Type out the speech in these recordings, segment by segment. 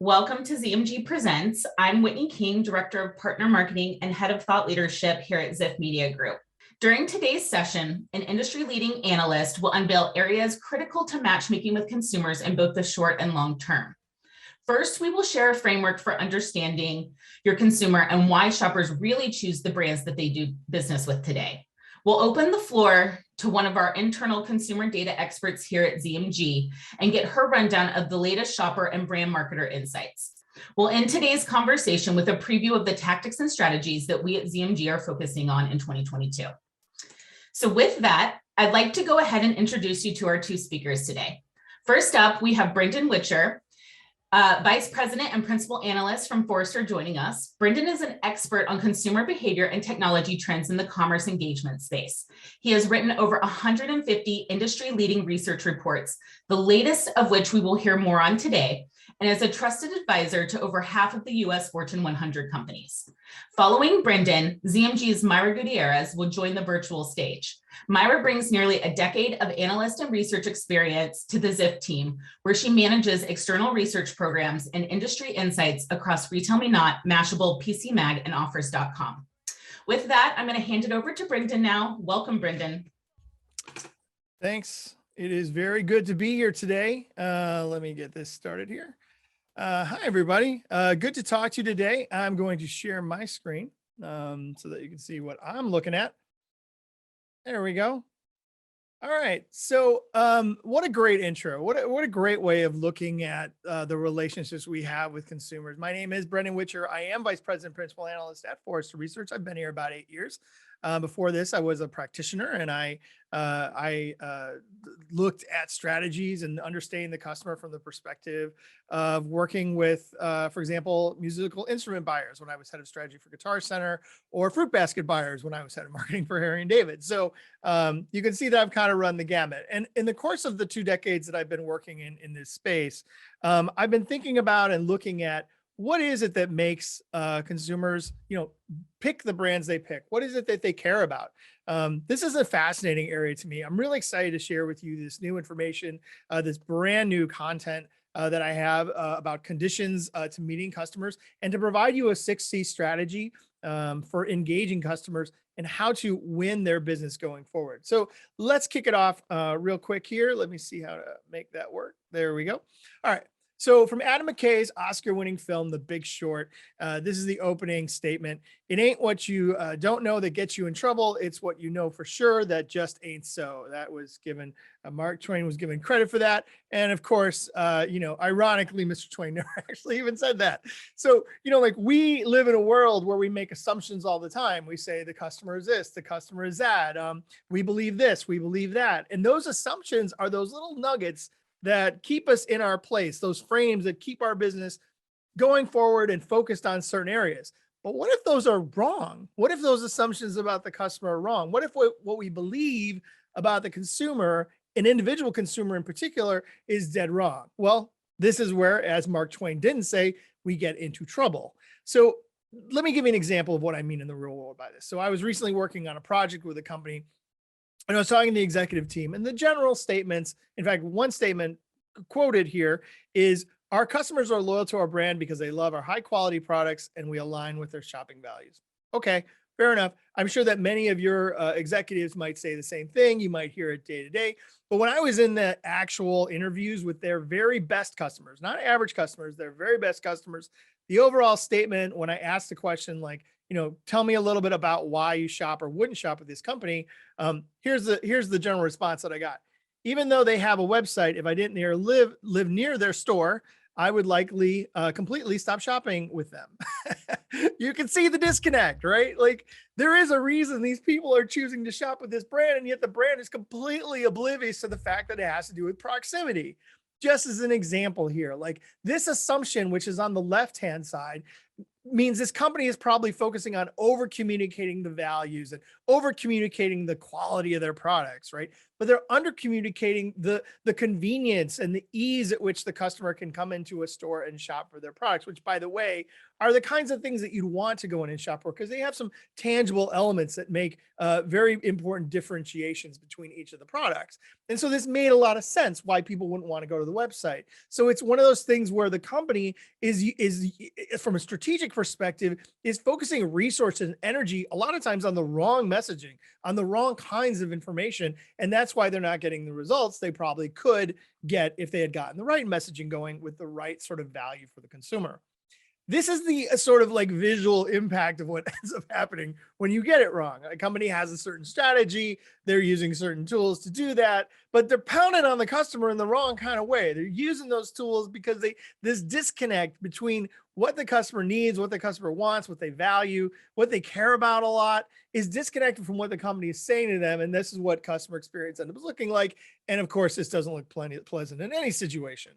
Welcome to ZMG Presents. I'm Whitney King, Director of Partner Marketing and Head of Thought Leadership here at Ziff Media Group. During today's session, an industry-leading analyst will unveil areas critical to matchmaking with consumers in both the short and long term. First, we will share a framework for understanding your consumer and why shoppers really choose the brands that they do business with today. We'll open the floor to one of our internal consumer data experts here at ZMG and get her rundown of the latest shopper and brand marketer insights. We'll end today's conversation with a preview of the tactics and strategies that we at ZMG are focusing on in 2022. So with that, I'd like to go ahead and introduce you to our two speakers today. First up, we have Brendan Witcher, Vice President and Principal Analyst from Forrester, joining us. Brendan is an expert on consumer behavior and technology trends in the commerce engagement space. He has written over 150 industry-leading research reports, the latest of which we will hear more on today, and is a trusted advisor to over half of the US Fortune 100 companies. Following Brendan, ZMG's Myra Gutierrez will join the virtual stage. Myra brings nearly a decade of analyst and research experience to the Ziff team, where she manages external research programs and industry insights across RetailMeNot, Mashable, PCMag, and Offers.com. With that, I'm going to hand it over to Brendan now. Welcome, Brendan. Thanks. It is very good to be here today. Let me get this started here. Hi, everybody. Good to talk to you today. I'm going to share my screen so that you can see what I'm looking at. There we go. All right. So what a great intro. What a great way of looking at the relationships we have with consumers. My name is Brendan Witcher. I am Vice President Principal Analyst at Forrester Research. I've been here about 8 years. Before this, I was a practitioner, and I looked at strategies and understanding the customer from the perspective of working with, for example, musical instrument buyers when I was head of strategy for Guitar Center, or fruit basket buyers when I was head of marketing for Harry & David. So you can see that I've kind of run the gamut. And in the course of the 2 decades that I've been working in this space, I've been thinking about and looking at what is it that makes consumers, pick the brands they pick? What is it that they care about? This is a fascinating area to me. I'm really excited to share with you this new information, this brand new content that I have about conditions to meeting customers, and to provide you a 6C strategy for engaging customers and how to win their business going forward. So let's kick it off real quick here. Let me see how to make that work. There we go. All right. So from Adam McKay's Oscar-winning film, The Big Short, this is the opening statement. It ain't what you don't know that gets you in trouble. It's what you know for sure that just ain't so. That was given, Mark Twain was given credit for that. And of course, ironically, Mr. Twain never actually even said that. So, we live in a world where we make assumptions all the time. We say the customer is this, the customer is that. We believe this, we believe that. And those assumptions are those little nuggets that keep us in our place, those frames that keep our business going forward and focused on certain areas. But what if those are wrong? What if those assumptions about the customer are wrong? What if what we believe about the consumer, an individual consumer in particular, is dead wrong? Well, this is where, as Mark Twain didn't say, we get into trouble. So let me give you an example of what I mean in the real world by this. So I was recently working on a project with a company, and I was talking to the executive team, and the general statements, in fact, one statement quoted here is, our customers are loyal to our brand because they love our high quality products and we align with their shopping values. Okay, fair enough. I'm sure that many of your executives might say the same thing. You might hear it day to day. But when I was in the actual interviews with their very best customers, not average customers, their very best customers, the overall statement, when I asked the question, like, tell me a little bit about why you shop or wouldn't shop at this company. Here's the general response that I got. Even though they have a website, if I didn't live near their store, I would likely completely stop shopping with them. You can see the disconnect, right? Like, there is a reason these people are choosing to shop with this brand, and yet the brand is completely oblivious to the fact that it has to do with proximity. Just as an example here, like this assumption, which is on the left-hand side, means this company is probably focusing on over communicating the values and over communicating the quality of their products, right? But they're under communicating the convenience and the ease at which the customer can come into a store and shop for their products, which, by the way, are the kinds of things that you'd want to go in and shop for, because they have some tangible elements that make very important differentiations between each of the products. And so this made a lot of sense why people wouldn't want to go to the website. So it's one of those things where the company is from a strategic perspective, is focusing resources and energy a lot of times on the wrong messaging, on the wrong kinds of information. And that's why they're not getting the results they probably could get if they had gotten the right messaging going with the right sort of value for the consumer. This is the sort of like visual impact of what ends up happening when you get it wrong. A company has a certain strategy, they're using certain tools to do that, but they're pounding on the customer in the wrong kind of way. They're using those tools because this disconnect between what the customer needs, what the customer wants, what they value, what they care about a lot is disconnected from what the company is saying to them. And this is what customer experience ends up looking like. And of course, this doesn't look pleasant in any situation.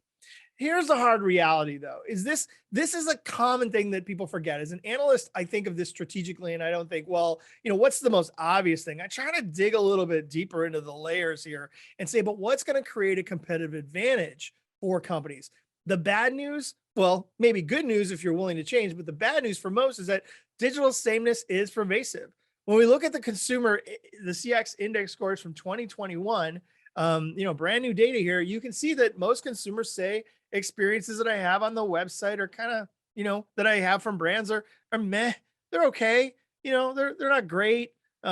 Here's the hard reality, though, is this is a common thing that people forget. As an analyst, I think of this strategically, and I don't think, well, what's the most obvious thing? I try to dig a little bit deeper into the layers here and say, but what's going to create a competitive advantage for companies? The bad news, well, maybe good news if you're willing to change, but the bad news for most is that digital sameness is pervasive. When we look at the consumer, the CX index scores from 2021, brand new data here, you can see that most consumers say experiences that I have on the website are kind of, that I have from brands are meh. They're okay. They're not great. They're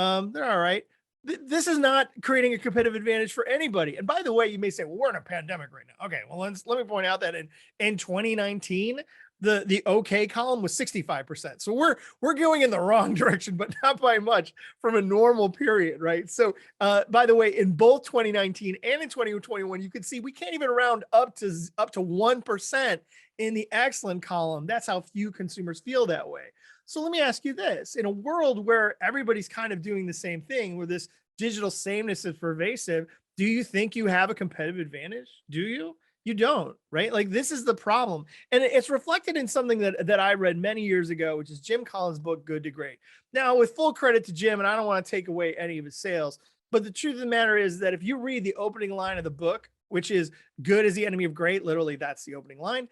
all right. This is not creating a competitive advantage for anybody. And by the way, you may say, well, we're in a pandemic right now. Okay, well, let me point out that in 2019, the okay column was 65%. So we're going in the wrong direction, but not by much from a normal period, right? So by the way, in both 2019 and in 2021, you can see we can't even round up to 1% in the excellent column. That's how few consumers feel that way. So let me ask you this: in a world where everybody's kind of doing the same thing, where this digital sameness is pervasive, do you think you have a competitive advantage? Do you? You don't, right? Like, this is the problem. And it's reflected in something that I read many years ago, which is Jim Collins' book, Good to Great. Now, with full credit to Jim, and I don't want to take away any of his sales, but the truth of the matter is that if you read the opening line of the book, which is good is the enemy of great, literally that's the opening line,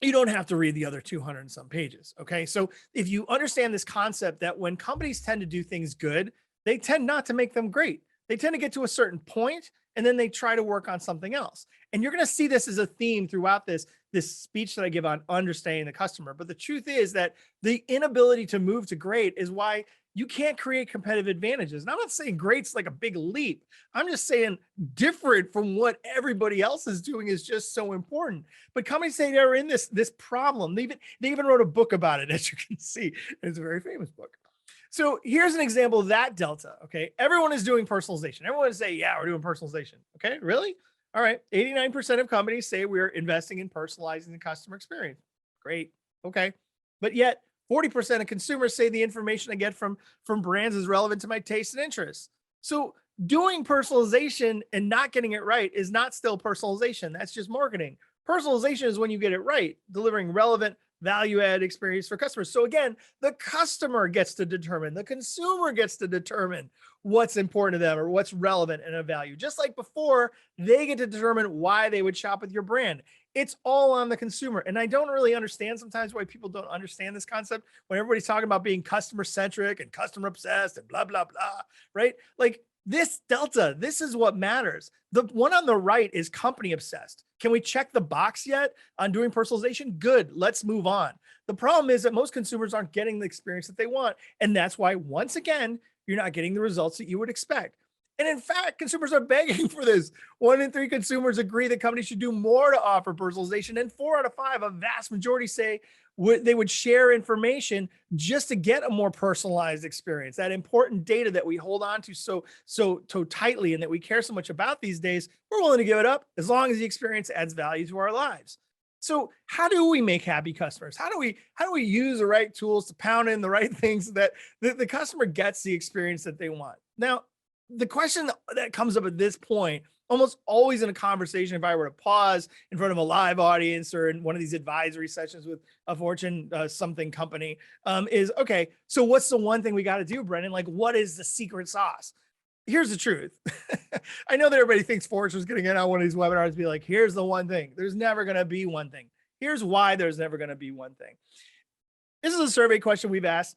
you don't have to read the other 200 and some pages. Okay. So if you understand this concept that when companies tend to do things good, they tend not to make them great. They tend to get to a certain point and then they try to work on something else. And you're going to see this as a theme throughout this speech that I give on understanding the customer. But the truth is that the inability to move to great is why you can't create competitive advantages. And I'm not saying great's like a big leap. I'm just saying different from what everybody else is doing is just so important. But companies say they're in this problem. They even wrote a book about it, as you can see. It's a very famous book. So here's an example of that delta. Okay. Everyone is doing personalization. Everyone is saying, yeah, we're doing personalization. Okay. Really? All right. 89% of companies say we're investing in personalizing the customer experience. Great. Okay. But yet 40% of consumers say the information I get from brands is relevant to my taste and interests. So doing personalization and not getting it right is not still personalization. That's just marketing. Personalization is when you get it right, delivering relevant value-add experience for customers. So again, the customer gets to determine, the consumer gets to determine what's important to them or what's relevant and of value. Just like before, they get to determine why they would shop with your brand. It's all on the consumer. And I don't really understand sometimes why people don't understand this concept when everybody's talking about being customer-centric and customer-obsessed and blah, blah, blah, right? Like, this delta, this is what matters. The one on the right is company obsessed. Can we check the box yet on doing personalization? Good, let's move on. The problem is that most consumers aren't getting the experience that they want. And that's why, once again, you're not getting the results that you would expect. And in fact, consumers are begging for this. 1 in 3 consumers agree that companies should do more to offer personalization. And 4 out of 5, a vast majority say they would share information just to get a more personalized experience. That important data that we hold on to so tightly and that we care so much about these days, we're willing to give it up as long as the experience adds value to our lives. So how do we make happy customers? How do we use the right tools to pound in the right things so that the customer gets the experience that they want? Now, the question that comes up at this point almost always in a conversation, if I were to pause in front of a live audience or in one of these advisory sessions with a Fortune something company, is, okay, so what's the one thing we got to do, Brendan? Like, what is the secret sauce? Here's the truth. I know that everybody thinks Fortune's going to get on one of these webinars and be like, here's the one thing. There's never going to be one thing. Here's why there's never going to be one thing. This is a survey question we've asked.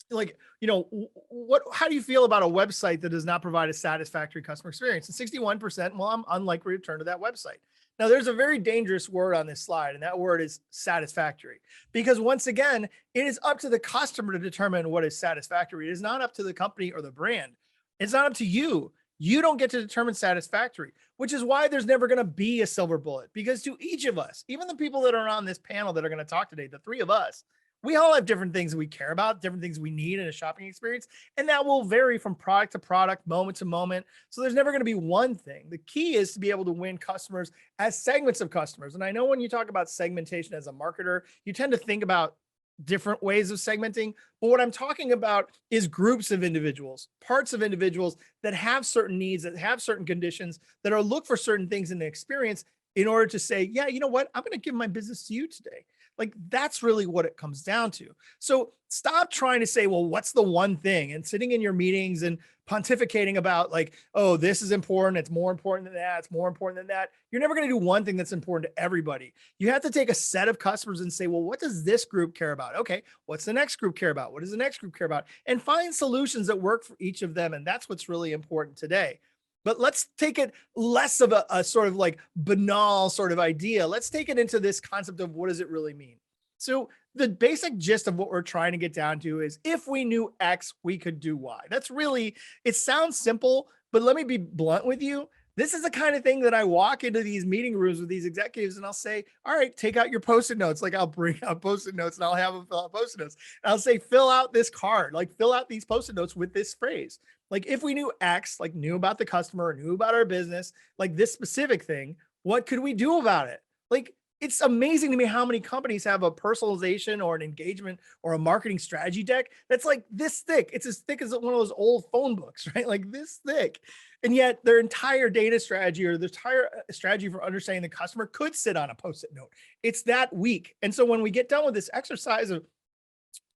Like, how do you feel about a website that does not provide a satisfactory customer experience? And 61%, well, I'm unlikely to return to that website. Now, there's a very dangerous word on this slide, and that word is satisfactory. Because once again, it is up to the customer to determine what is satisfactory. It is not up to the company or the brand. It's not up to you. You don't get to determine satisfactory, which is why there's never going to be a silver bullet. Because to each of us, even the people that are on this panel that are going to talk today, the three of us, we all have different things that we care about, different things we need in a shopping experience. And that will vary from product to product, moment to moment. So there's never going to be one thing. The key is to be able to win customers as segments of customers. And I know when you talk about segmentation as a marketer, you tend to think about different ways of segmenting. But what I'm talking about is groups of individuals, parts of individuals that have certain needs, that have certain conditions, that are look for certain things in the experience in order to say, yeah, you know what, I'm going to give my business to you today. Like, that's really what it comes down to. So stop trying to say, well, what's the one thing? And sitting in your meetings and pontificating about like, oh, this is important. It's more important than that. It's more important than that. You're never going to do one thing that's important to everybody. You have to take a set of customers and say, well, what does this group care about? Okay, what's the next group care about? What does the next group care about? And find solutions that work for each of them. And that's what's really important today. But let's take it less of a sort of like banal sort of idea. Let's take it into this concept of what does it really mean? So the basic gist of what we're trying to get down to is if we knew X, we could do Y. That's really, it sounds simple, but let me be blunt with you. This is the kind of thing that I walk into these meeting rooms with these executives and I'll say, all right, take out your Post-it notes. Like I'll bring out Post-it notes and I'll have them fill out Post-it notes. And I'll say, fill out this card, like fill out these Post-it notes with this phrase. Like if we knew X, like knew about the customer, knew about our business, like this specific thing, what could we do about it? Like, it's amazing to me how many companies have a personalization or an engagement or a marketing strategy deck that's like this thick. It's as thick as one of those old phone books, right? Like this thick. And yet their entire data strategy or their entire strategy for understanding the customer could sit on a Post-it note. It's that weak. And so when we get done with this exercise of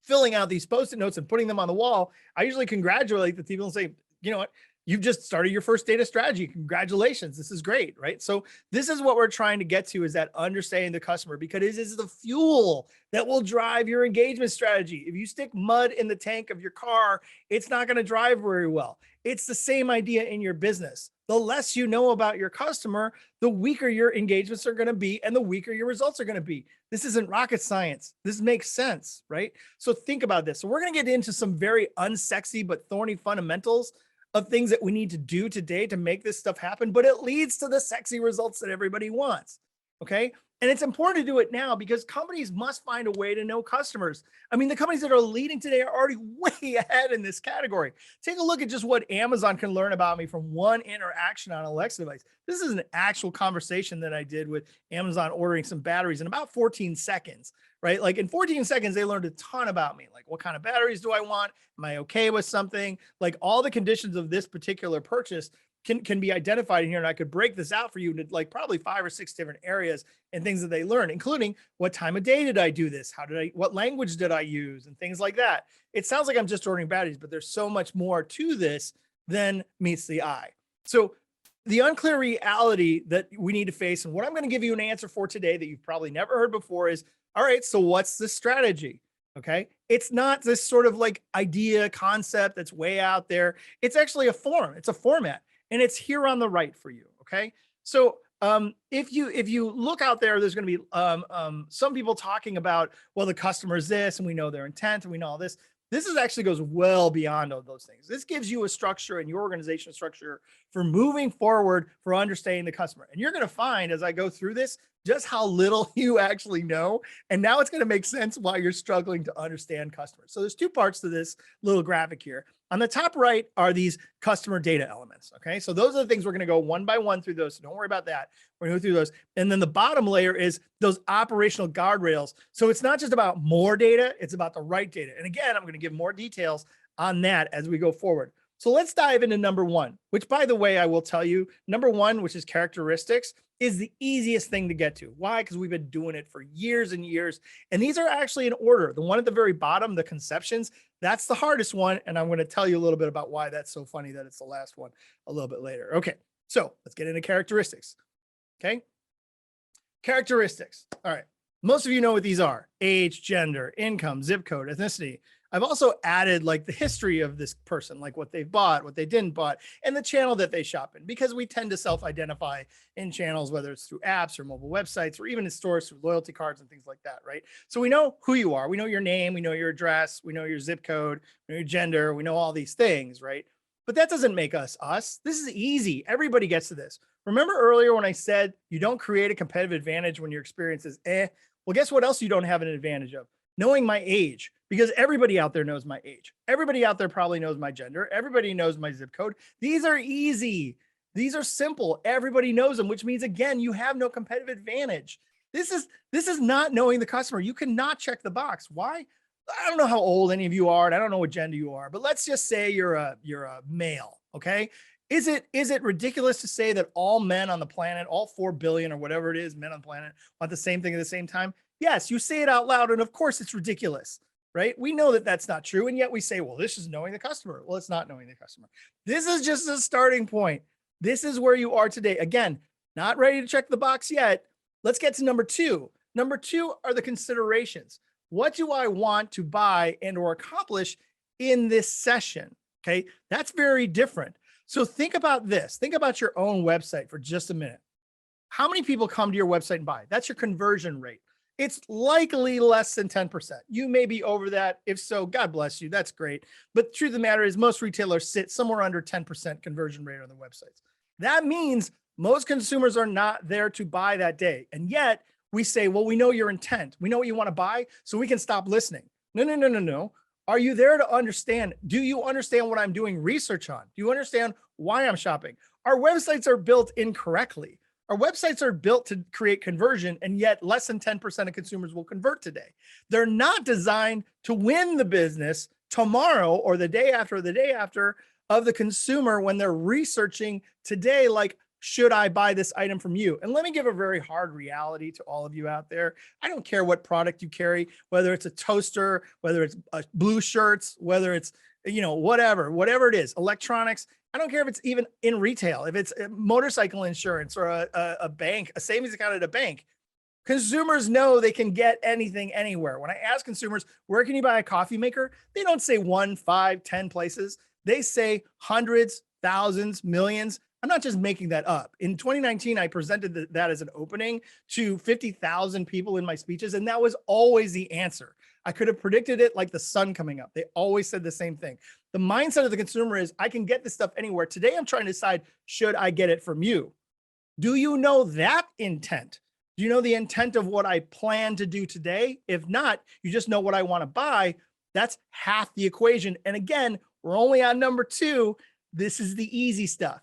filling out these Post-it notes and putting them on the wall, I usually congratulate the people and say, you know what? You've just started your first data strategy. Congratulations. This is great, right? So this is what we're trying to get to, is that understanding the customer, because it is the fuel that will drive your engagement strategy. If you stick mud in the tank of your car, it's not going to drive very well. It's the same idea in your business. The less you know about your customer, the weaker your engagements are going to be and the weaker your results are going to be. This isn't rocket science. This makes sense, right? So think about this. So we're going to get into some very unsexy but thorny fundamentals of things that we need to do today to make this stuff happen, but it leads to the sexy results that everybody wants. Okay. And it's important to do it now because companies must find a way to know customers. I mean, the companies that are leading today are already way ahead in this category. Take a look at just what Amazon can learn about me from one interaction on an Alexa device. This is an actual conversation that I did with Amazon ordering some batteries in about 14 seconds, right? Like in 14 seconds, they learned a ton about me. Like, what kind of batteries do I want? Am I okay with something? Like all the conditions of this particular purchase can be identified in here. And I could break this out for you into like probably 5 or 6 different areas and things that they learn, including what time of day did I do this? What language did I use? And things like that. It sounds like I'm just ordering batteries, but there's so much more to this than meets the eye. So the unclear reality that we need to face, and what I'm going to give you an answer for today that you've probably never heard before is, all right, so what's the strategy? Okay. It's not this sort of like idea concept that's way out there. It's actually a form. It's a format. And it's here on the right for you, okay? So if you look out there, there's going to be some people talking about, well, the customer is this, and we know their intent, and we know all this. This is actually goes well beyond all those things. This gives you a structure and your organizational structure for moving forward, for understanding the customer. And you're going to find as I go through this, just how little you actually know. And now it's going to make sense why you're struggling to understand customers. So there's 2 parts to this little graphic here. On the top right are these customer data elements. Okay. So those are the things we're going to go one by one through those. So don't worry about that. We're going to go through those. And then the bottom layer is those operational guardrails. So it's not just about more data, it's about the right data. And again, I'm going to give more details on that as we go forward. So let's dive into number one, which by the way, I will tell you, number one, which is characteristics, is the easiest thing to get to. Why? Because we've been doing it for years and years. And these are actually in order. The one at the very bottom, the conceptions, that's the hardest one. And I'm going to tell you a little bit about why that's so funny that it's the last one a little bit later. Okay, so let's get into characteristics. Okay, characteristics. All right. Most of you know what these are: age, gender, income, zip code, ethnicity. I've also added like the history of this person, like what they've bought, what they didn't bought, and the channel that they shop in, because we tend to self-identify in channels, whether it's through apps or mobile websites, or even in stores through loyalty cards and things like that, right? So we know who you are. We know your name, we know your address, we know your zip code, we know your gender, we know all these things, right? But that doesn't make us us. This is easy. Everybody gets to this. Remember earlier when I said you don't create a competitive advantage when your experience is eh? Well, guess what else you don't have an advantage of? Knowing my age, because everybody out there knows my age. Everybody out there probably knows my gender. Everybody knows my zip code. These are easy. These are simple. Everybody knows them, which means, again, you have no competitive advantage. This is not knowing the customer. You cannot check the box. Why? I don't know how old any of you are, and I don't know what gender you are, but let's just say you're a male, okay? Is it ridiculous to say that all men on the planet, all 4 billion or whatever it is, men on the planet want the same thing at the same time? Yes, you say it out loud, and of course it's ridiculous, right? We know that that's not true, and yet we say, well, this is knowing the customer. Well, it's not knowing the customer. This is just a starting point. This is where you are today. Again, not ready to check the box yet. Let's get to number two. Number two are the considerations. What do I want to buy and or accomplish in this session? Okay, that's very different. So think about this. Think about your own website for just a minute. How many people come to your website and buy? That's your conversion rate. It's likely less than 10%. You may be over that. If so, God bless you. That's great. But the truth of the matter is most retailers sit somewhere under 10% conversion rate on their websites. That means most consumers are not there to buy that day. And yet we say, well, we know your intent. We know what you want to buy, so we can stop listening. No, no, no, no, no. Are you there to understand? Do you understand what I'm doing research on? Do you understand why I'm shopping? Our websites are built incorrectly. Our websites are built to create conversion, and yet less than 10% of consumers will convert today. They're not designed to win the business tomorrow or the day after of the consumer when they're researching today, like, should I buy this item from you? And let me give a very hard reality to all of you out there. I don't care what product you carry, whether it's a toaster, whether it's blue shirts, whether it's, whatever it is, electronics. I don't care if it's even in retail, if it's motorcycle insurance or a bank, a savings account at a bank. Consumers know they can get anything anywhere. When I ask consumers, where can you buy a coffee maker? They don't say 1, 5, 10 places. They say hundreds, thousands, millions. I'm not just making that up. In 2019, I presented that as an opening to 50,000 people in my speeches, and that was always the answer. I could have predicted it like the sun coming up. They always said the same thing. The mindset of the consumer is, I can get this stuff anywhere. Today, I'm trying to decide, should I get it from you? Do you know that intent? Do you know the intent of what I plan to do today? If not, you just know what I want to buy. That's half the equation. And again, we're only on number two. This is the easy stuff.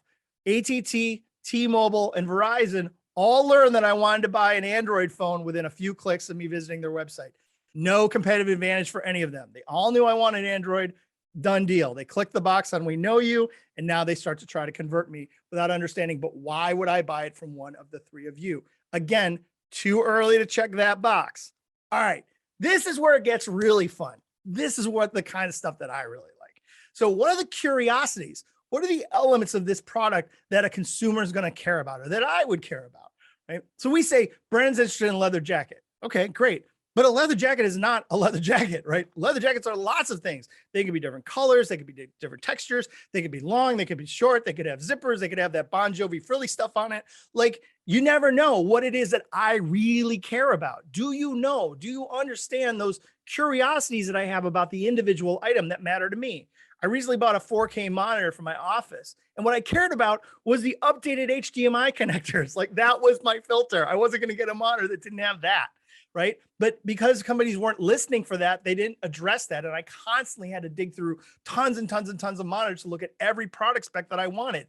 AT&T, T-Mobile, and Verizon all learned that I wanted to buy an Android phone within a few clicks of me visiting their website. No competitive advantage for any of them. They all knew I wanted Android. Done deal. They click the box on we know you, and now they start to try to convert me without understanding, but why would I buy it from one of the three of you? Again, too early to check that box. All right, this is where it gets really fun. This is what the kind of stuff that I really like. So what are the curiosities? What are the elements of this product that a consumer is going to care about, or that I would care about, right? So we say, Brandon's interested in a leather jacket. Okay, great. But a leather jacket is not a leather jacket, right? Leather jackets are lots of things. They can be different colors. They could be different textures. They could be long. They could be short. They could have zippers. They could have that Bon Jovi frilly stuff on it. Like, you never know what it is that I really care about. Do you know? Do you understand those curiosities that I have about the individual item that matter to me? I recently bought a 4K monitor for my office, and what I cared about was the updated HDMI connectors. Like, that was my filter. I wasn't going to get a monitor that didn't have that. Right. But because companies weren't listening for that, they didn't address that. And I constantly had to dig through tons and tons and tons of monitors to look at every product spec that I wanted.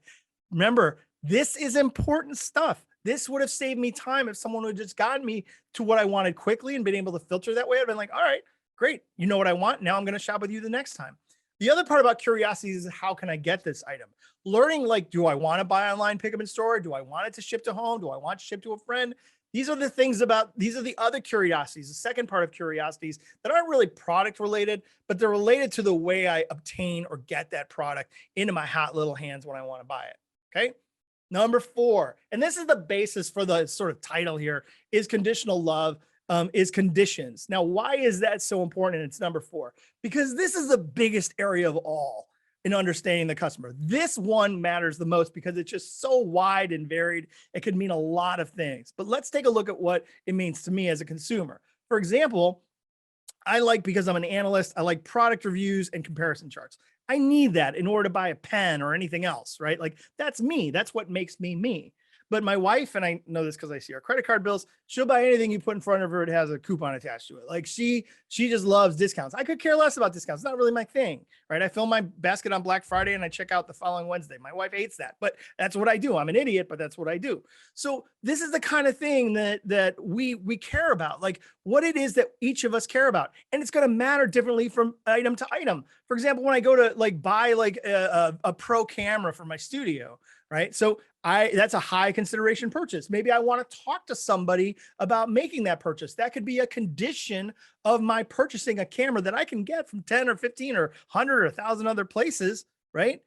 Remember, this is important stuff. This would have saved me time if someone would have just gotten me to what I wanted quickly and been able to filter that way. I'd been like, all right, great. You know what I want. Now I'm going to shop with you the next time. The other part about Curiosities is how can I get this item? Learning, like, do I want to buy online, pick up in store? Do I want it to ship to home? Do I want to ship to a friend? These are the things these are the other curiosities, the second part of Curiosities that aren't really product related, but they're related to the way I obtain or get that product into my hot little hands when I want to buy it. Okay. Number 4, and this is the basis for the sort of title here, is conditional love, is conditions. Now, why is that so important? And it's number 4, because this is the biggest area of all in understanding the customer. This one matters the most because it's just so wide and varied. It could mean a lot of things, but let's take a look at what it means to me as a consumer. For example, because I'm an analyst, I like product reviews and comparison charts. I need that in order to buy a pen or anything else, right? Like, that's me. That's what makes me me. But my wife, and I know this because I see our credit card bills, she'll buy anything you put in front of her. It has a coupon attached to it. Like, she just loves discounts. I could care less about discounts. It's not really my thing, right? I fill my basket on Black Friday and I check out the following Wednesday. My wife hates that, but that's what I do. I'm an idiot, but that's what I do. So this is the kind of thing that we care about, like what it is that each of us care about. And it's going to matter differently from item to item. For example, when I go to like buy like a pro camera for my studio, right? So that's a high consideration purchase. Maybe I want to talk to somebody about making that purchase. That could be a condition of my purchasing a camera that I can get from 10 or 15 or 100 or 1,000 other places, right?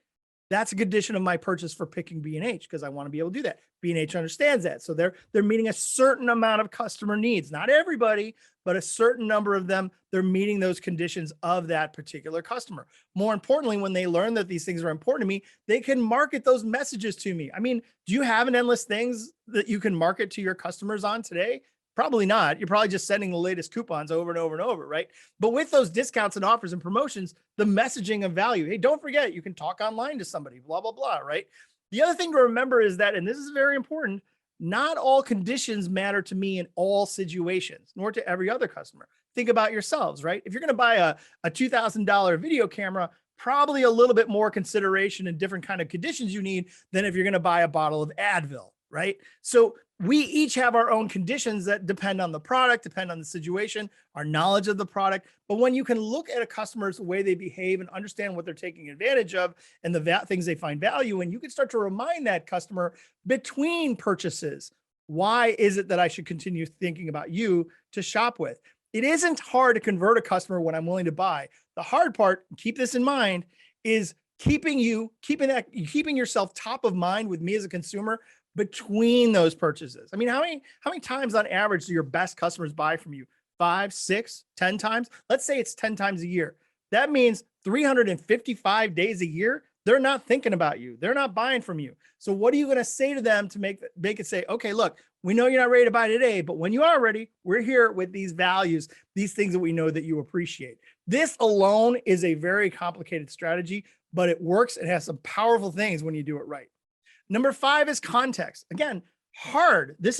That's a condition of my purchase for picking B&H because I want to be able to do that. B&H understands that. So they're meeting a certain amount of customer needs, not everybody, but a certain number of them. They're meeting those conditions of that particular customer. More importantly, when they learn that these things are important to me, they can market those messages to me. I mean, do you have an endless things that you can market to your customers on today? Probably not. You're probably just sending the latest coupons over and over and over, right? But with those discounts and offers and promotions, the messaging of value, hey, don't forget, you can talk online to somebody, blah, blah, blah, right? The other thing to remember is that, and this is very important, not all conditions matter to me in all situations, nor to every other customer. Think about yourselves, right? If you're going to buy a $2,000 video camera, probably a little bit more consideration and different kind of conditions you need than if you're going to buy a bottle of Advil, right? So we each have our own conditions that depend on the product, depend on the situation, our knowledge of the product. But when you can look at a customer's way they behave and understand what they're taking advantage of and the things they find value in, you can start to remind that customer between purchases, why is it that I should continue thinking about you to shop with? It isn't hard to convert a customer when I'm willing to buy. The hard part, keep this in mind, is keeping yourself top of mind with me as a consumer between those purchases. I mean, how many times on average do your best customers buy from you? 5, 6, 10 times? Let's say it's 10 times a year. That means 355 days a year, they're not thinking about you. They're not buying from you. So what are you going to say to them to make it say, okay, look, we know you're not ready to buy today, but when you are ready, we're here with these values, these things that we know that you appreciate. This alone is a very complicated strategy, but it works. It has some powerful things when you do it right. Number 5 is context. Again, hard. Now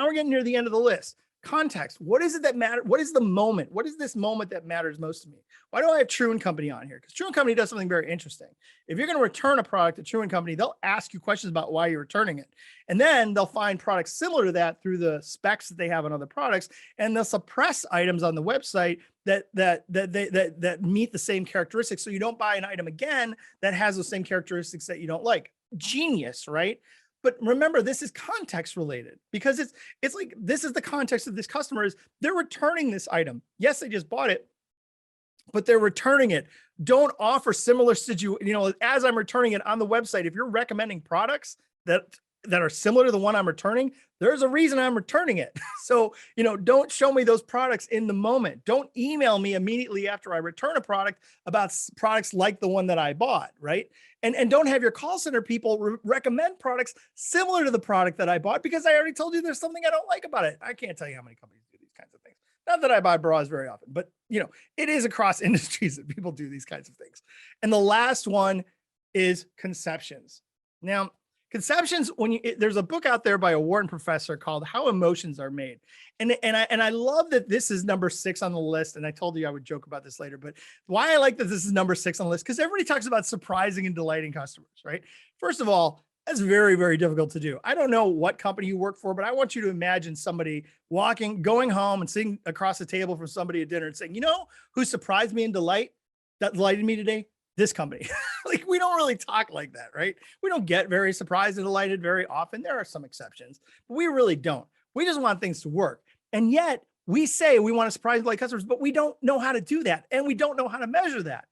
we're getting near the end of the list. Context. What is it that matters? What is the moment? What is this moment that matters most to me? Why do I have True & Company on here? Because True & Company does something very interesting. If you're going to return a product at True & Company, they'll ask you questions about why you're returning it. And then they'll find products similar to that through the specs that they have on other products. And they'll suppress items on the website that meet the same characteristics. So you don't buy an item again that has those same characteristics that you don't like. Genius, right? But remember, this is context related because it's like, this is the context of this customer is they're returning this item. Yes, they just bought it, but they're returning it. Don't offer similar as I'm returning it on the website. If you're recommending products that are similar to the one I'm returning, there's a reason I'm returning it. So, don't show me those products in the moment. Don't email me immediately after I return a product about products like the one that I bought, right? And don't have your call center people recommend products similar to the product that I bought because I already told you there's something I don't like about it. I can't tell you how many companies do these kinds of things. Not that I buy bras very often, but it is across industries that people do these kinds of things. And the last one is conceptions. Now, conceptions, there's a book out there by a Wharton professor called How Emotions Are Made. And I love that this is number 6 on the list. And I told you I would joke about this later, but why I like that this is number 6 on the list, because everybody talks about surprising and delighting customers, right? First of all, that's very, very difficult to do. I don't know what company you work for, but I want you to imagine somebody going home and sitting across the table from somebody at dinner and saying, who surprised me and delighted me today? this company. Like, we don't really talk like that, right? We don't get very surprised and delighted very often. There are some exceptions, but we really don't. We just want things to work. And yet we say we want to surprise and delight customers, but we don't know how to do that. And we don't know how to measure that.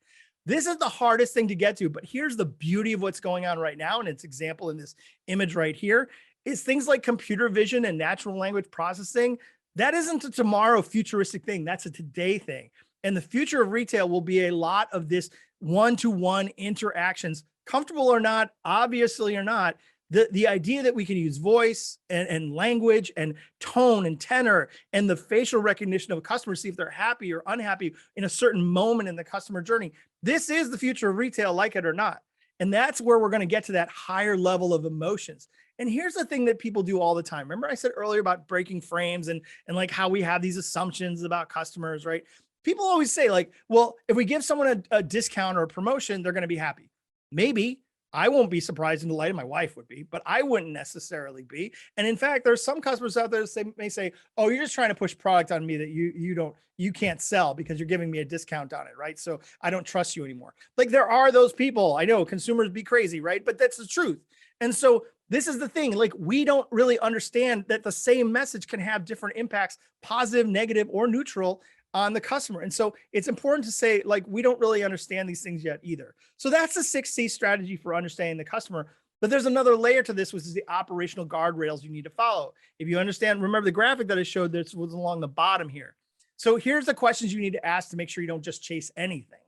This is the hardest thing to get to, but here's the beauty of what's going on right now. And its example in this image right here is things like computer vision and natural language processing. That isn't a tomorrow futuristic thing. That's a today thing. And the future of retail will be a lot of this one-to-one interactions, comfortable or not, obviously or not. The idea that we can use voice and language and tone and tenor and the facial recognition of a customer, see if they're happy or unhappy in a certain moment in the customer journey. This is the future of retail, like it or not. And that's where we're going to get to that higher level of emotions. And here's the thing that people do all the time. Remember I said earlier about breaking frames and like how we have these assumptions about customers, right? People always say like, well, if we give someone a discount or a promotion, they're going to be happy. Maybe. I won't be surprised and delighted. My wife would be, but I wouldn't necessarily be. And in fact, there's some customers out there that may say, oh, you're just trying to push product on me that you can't sell because you're giving me a discount on it, right? So I don't trust you anymore. Like, there are those people. I know consumers be crazy, right? But that's the truth. And so this is the thing, like, we don't really understand that the same message can have different impacts, positive, negative, or neutral on the customer. And so it's important to say, like, we don't really understand these things yet either. So that's the 6C strategy for understanding the customer. But there's another layer to this, which is the operational guardrails you need to follow. If you understand, remember the graphic that I showed that was along the bottom here. So here's the questions you need to ask to make sure you don't just chase anything.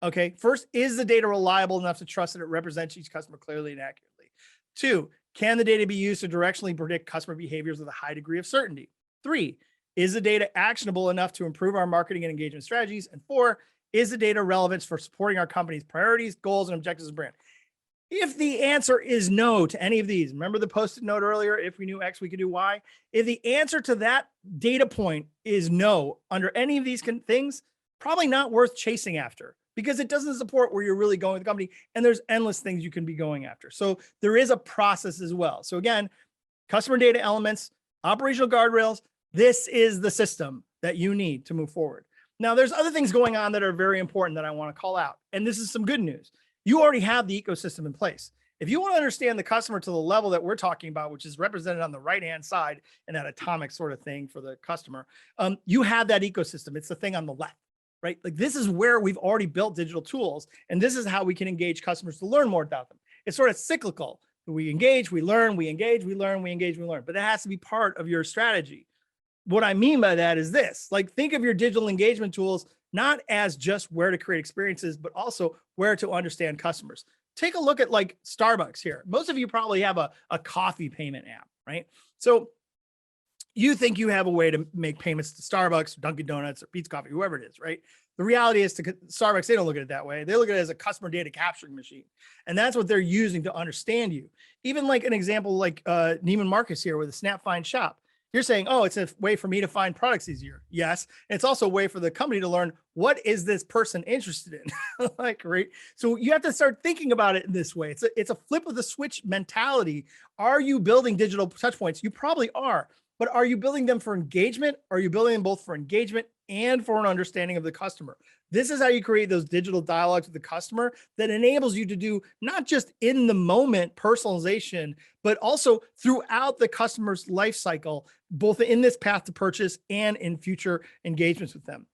Okay. First, is the data reliable enough to trust that it represents each customer clearly and accurately? 2, can the data be used to directionally predict customer behaviors with a high degree of certainty? 3, is the data actionable enough to improve our marketing and engagement strategies? And 4, is the data relevant for supporting our company's priorities, goals, and objectives as a brand? If the answer is no to any of these, remember the post-it note earlier, if we knew X, we could do Y. If the answer to that data point is no under any of these things, probably not worth chasing after, because it doesn't support where you're really going with the company. And there's endless things you can be going after. So there is a process as well. So again, customer data elements, operational guardrails, this is the system that you need to move forward. Now, there's other things going on that are very important that I want to call out. And this is some good news. You already have the ecosystem in place. If you want to understand the customer to the level that we're talking about, which is represented on the right-hand side in that atomic sort of thing for the customer, you have that ecosystem. It's the thing on the left, right? Like, this is where we've already built digital tools. And this is how we can engage customers to learn more about them. It's sort of cyclical. We engage, we learn, we engage, we learn, we engage, we learn. But that has to be part of your strategy. What I mean by that is this, like, think of your digital engagement tools not as just where to create experiences, but also where to understand customers. Take a look at like Starbucks here. Most of you probably have a coffee payment app, right? So you think you have a way to make payments to Starbucks, Dunkin' Donuts, or Peet's Coffee, whoever it is, right? The reality is, to Starbucks, they don't look at it that way. They look at it as a customer data capturing machine. And that's what they're using to understand you. Even like an example like Neiman Marcus here with a Snap Find Shop. You're saying, oh, it's a way for me to find products easier. Yes. And it's also a way for the company to learn, what is this person interested in? Like, right. So you have to start thinking about it in this way. It's a flip of the switch mentality. Are you building digital touch points? You probably are, but are you building them for engagement? Are you building them both for engagement and for an understanding of the customer? This is how you create those digital dialogues with the customer that enables you to do not just in the moment personalization, but also throughout the customer's life cycle, both in this path to purchase and in future engagements with them.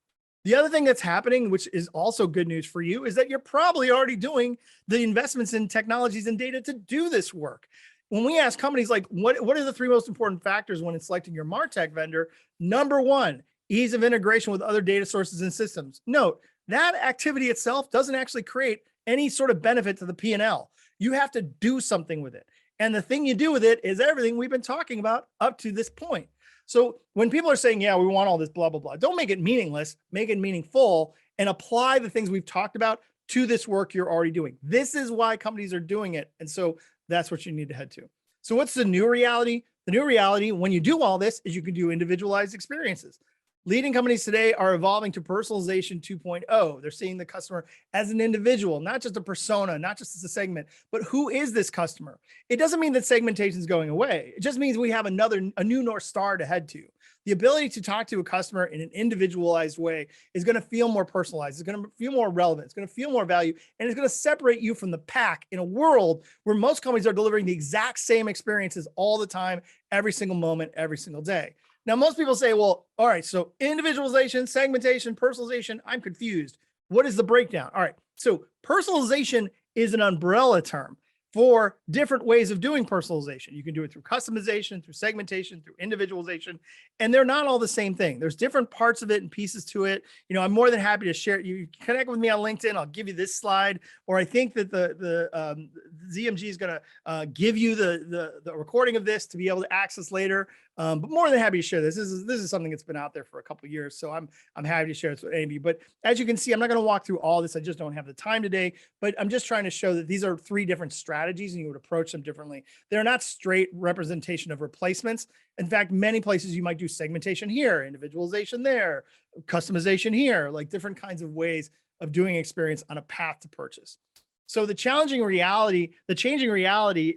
The other thing that's happening, which is also good news for you, is that you're probably already doing the investments in technologies and data to do this work. When we ask companies like, what are the 3 most important factors when selecting your MarTech vendor? Number 1, ease of integration with other data sources and systems. Note, that activity itself doesn't actually create any sort of benefit to the P&L. You have to do something with it. And the thing you do with it is everything we've been talking about up to this point. So when people are saying, yeah, we want all this blah, blah, blah, don't make it meaningless, make it meaningful, and apply the things we've talked about to this work you're already doing. This is why companies are doing it. And so that's what you need to head to. So what's the new reality? The new reality, when you do all this, is you can do individualized experiences. Leading companies today are evolving to personalization 2.0. They're seeing the customer as an individual, not just a persona, not just as a segment, but who is this customer? It doesn't mean that segmentation is going away. It just means we have a new North Star to head to. The ability to talk to a customer in an individualized way is going to feel more personalized. It's going to feel more relevant. It's going to feel more value, and it's going to separate you from the pack in a world where most companies are delivering the exact same experiences all the time, every single moment, every single day. Now, most people say, well, all right, so individualization, segmentation, personalization, I'm confused. What is the breakdown? All right, so personalization is an umbrella term for different ways of doing personalization. You can do it through customization, through segmentation, through individualization, and they're not all the same thing. There's different parts of it and pieces to it. You know, I'm more than happy to share. You connect with me on LinkedIn. I'll give you this slide, or I think that the ZMG is going to give you the recording of this to be able to access later. But more than happy to share this. This is something that's been out there for a couple of years, so I'm happy to share this with any of you. But as you can see, I'm not going to walk through all this. I just don't have the time today. But I'm just trying to show that these are 3 different strategies, and you would approach them differently. They're not straight representation of replacements. In fact, many places you might do segmentation here, individualization there, customization here, like different kinds of ways of doing experience on a path to purchase. So the changing reality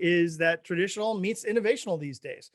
is that traditional meets innovational these days.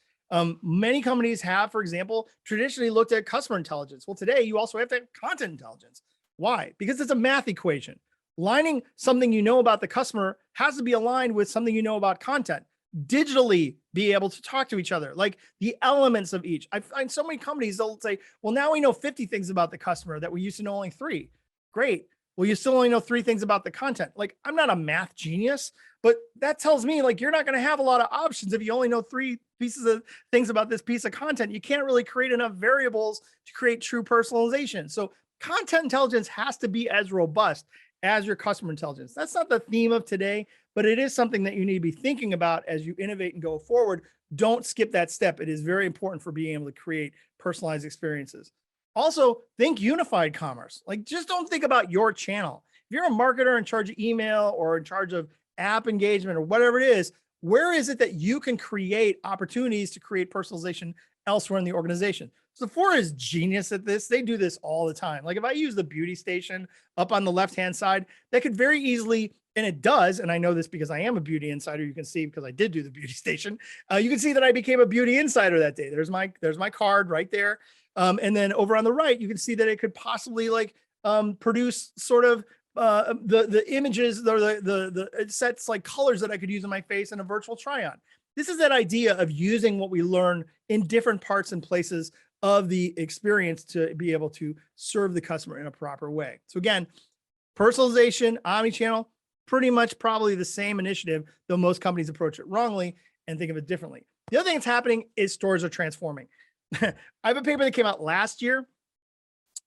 Many companies have, for example, traditionally looked at customer intelligence. Well, today you also have to have content intelligence. Why? Because it's a math equation. Lining something you know about the customer has to be aligned with something you know about content. Digitally be able to talk to each other, like the elements of each. I find so many companies, they'll say, well, now we know 50 things about the customer that we used to know only 3. Great. Well, you still only know 3 things about the content. Like, I'm not a math genius, but that tells me like you're not going to have a lot of options if you only know 3 pieces of things about this piece of content. You can't really create enough variables to create true personalization. So content intelligence has to be as robust as your customer intelligence. That's not the theme of today, but it is something that you need to be thinking about as you innovate and go forward. Don't skip that step. It is very important for being able to create personalized experiences. Also, think unified commerce. Like, just don't think about your channel. If you're a marketer in charge of email or in charge of app engagement or whatever it is, where is it that you can create opportunities to create personalization elsewhere in the organization? Sephora is genius at this. They do this all the time. Like, if I use the beauty station up on the left-hand side, that could very easily, and it does, and I know this because I am a beauty insider. You can see, because I did do the beauty station. You can see that I became a beauty insider that day. There's my card right there. And then over on the right, you can see that it could possibly like produce sort of the images or it sets like colors that I could use in my face in a virtual try-on. This is that idea of using what we learn in different parts and places of the experience to be able to serve the customer in a proper way. So again, personalization, omnichannel, pretty much probably the same initiative, though most companies approach it wrongly and think of it differently. The other thing that's happening is stores are transforming. I have a paper that came out last year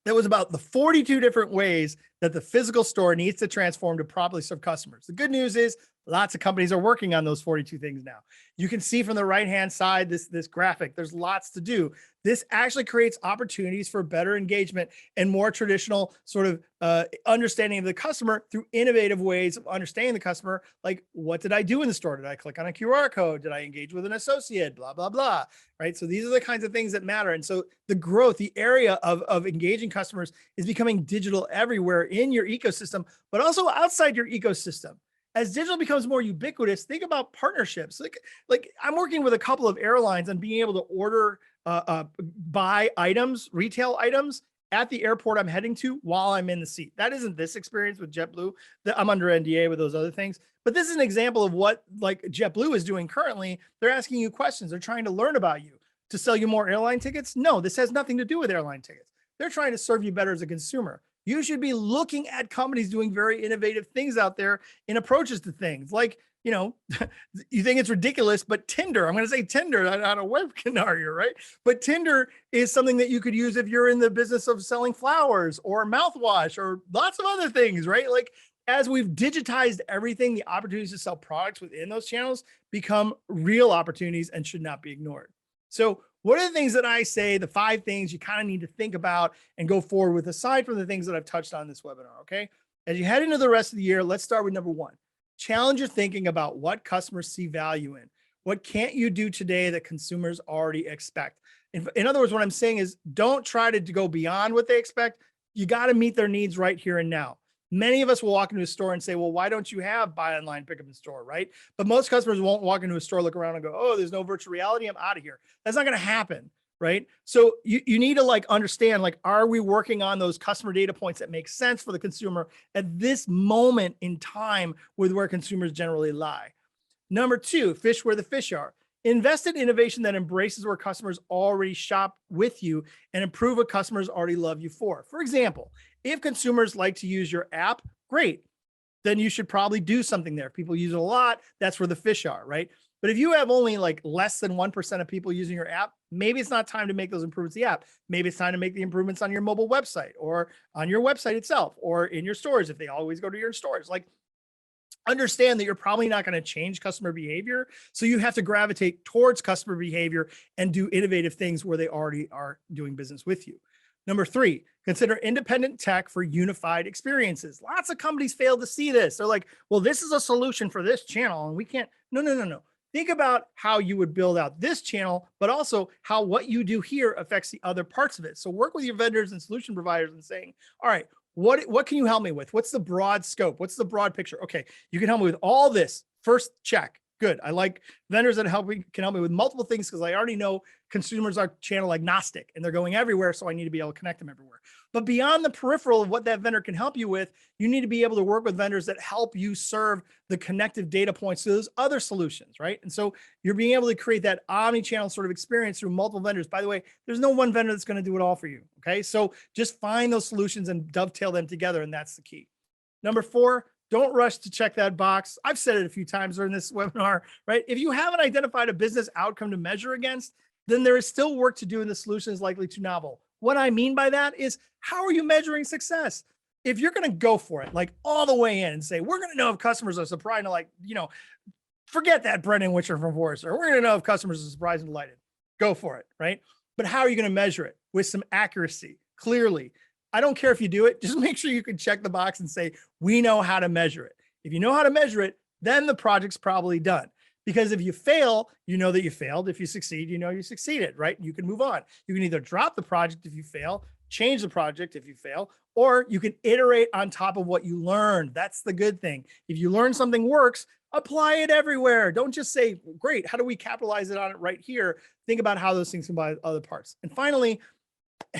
that was about the 42 different ways that the physical store needs to transform to properly serve customers. The good news is lots of companies are working on those 42 things now. You can see from the right-hand side, this graphic, there's lots to do. This actually creates opportunities for better engagement and more traditional sort of understanding of the customer through innovative ways of understanding the customer. Like, what did I do in the store? Did I click on a QR code? Did I engage with an associate? Blah, blah, blah, right? So these are the kinds of things that matter. And so the growth, the area of engaging customers is becoming digital everywhere in your ecosystem, but also outside your ecosystem. As digital becomes more ubiquitous, think about partnerships. Like I'm working with a couple of airlines on being able to order, buy items, retail items at the airport I'm heading to while I'm in the seat. That isn't this experience with JetBlue. I'm under NDA with those other things, but this is an example of what like JetBlue is doing currently. They're asking you questions. They're trying to learn about you to sell you more airline tickets. No, this has nothing to do with airline tickets. They're trying to serve you better as a consumer. You should be looking at companies doing very innovative things out there in approaches to things like, you know, you think it's ridiculous, but Tinder, I'm going to say Tinder, not a webinar here, right? But Tinder is something that you could use if you're in the business of selling flowers or mouthwash or lots of other things, right? Like, as we've digitized everything, the opportunities to sell products within those channels become real opportunities and should not be ignored. So what are the things that I say, the 5 things you kind of need to think about and go forward with, aside from the things that I've touched on in this webinar, okay? As you head into the rest of the year, let's start with number 1. Challenge your thinking about what customers see value in. What can't you do today that consumers already expect? In other words, what I'm saying is don't try to go beyond what they expect. You got to meet their needs right here and now. Many of us will walk into a store and say, well, why don't you have buy online, pick up in store, right? But most customers won't walk into a store, look around and go, oh, there's no virtual reality, I'm out of here. That's not going to happen. right? So you need to like understand, like, are we working on those customer data points that make sense for the consumer at this moment in time with where consumers generally lie? Number two, fish where the fish are. Invest in innovation that embraces where customers already shop with you and improve what customers already love you for. For example, if consumers like to use your app, great. Then you should probably do something there. If people use it a lot, that's where the fish are, right? But if you have only like less than 1% of people using your app, maybe it's not time to make those improvements to the app. Maybe it's time to make the improvements on your mobile website or on your website itself or in your stores if they always go to your stores. Like, understand that you're probably not going to change customer behavior. So you have to gravitate towards customer behavior and do innovative things where they already are doing business with you. Number three, consider independent tech for unified experiences. Lots of companies fail to see this. They're like, well, this is a solution for this channel and we can't. No. Think about how you would build out this channel, but also how what you do here affects the other parts of it. So work with your vendors and solution providers and saying, all right, what can you help me with? What's the broad scope? What's the broad picture? Okay, you can help me with all this. First, check. Good. I like vendors that can help me with multiple things because I already know consumers are channel agnostic and they're going everywhere. So I need to be able to connect them everywhere. But beyond the peripheral of what that vendor can help you with, you need to be able to work with vendors that help you serve the connective data points to those other solutions, right? And so you're being able to create that omni-channel sort of experience through multiple vendors. By the way, there's no one vendor that's going to do it all for you. Okay. So just find those solutions and dovetail them together. And that's the key. Number four, don't rush to check that box. I've said it a few times during this webinar, right? If you haven't identified a business outcome to measure against, then there is still work to do and the solution is likely too novel. What I mean by that is, how are you measuring success? If you're going to go for it, like all the way in and say, we're going to know if customers are surprised and like, forget that Brendan Witcher from Forrester. We're going to know if customers are surprised and delighted. Go for it, right? But how are you going to measure it? With some accuracy, clearly. I don't care if you do it. Just make sure you can check the box and say, we know how to measure it. If you know how to measure it, then the project's probably done. Because if you fail, you know that you failed. If you succeed, you know you succeeded, right? You can move on. You can either drop the project if you fail, change the project if you fail, or you can iterate on top of what you learned. That's the good thing. If you learn something works, apply it everywhere. Don't just say, great, how do we capitalize it on it right here? Think about how those things combine with other parts. And finally,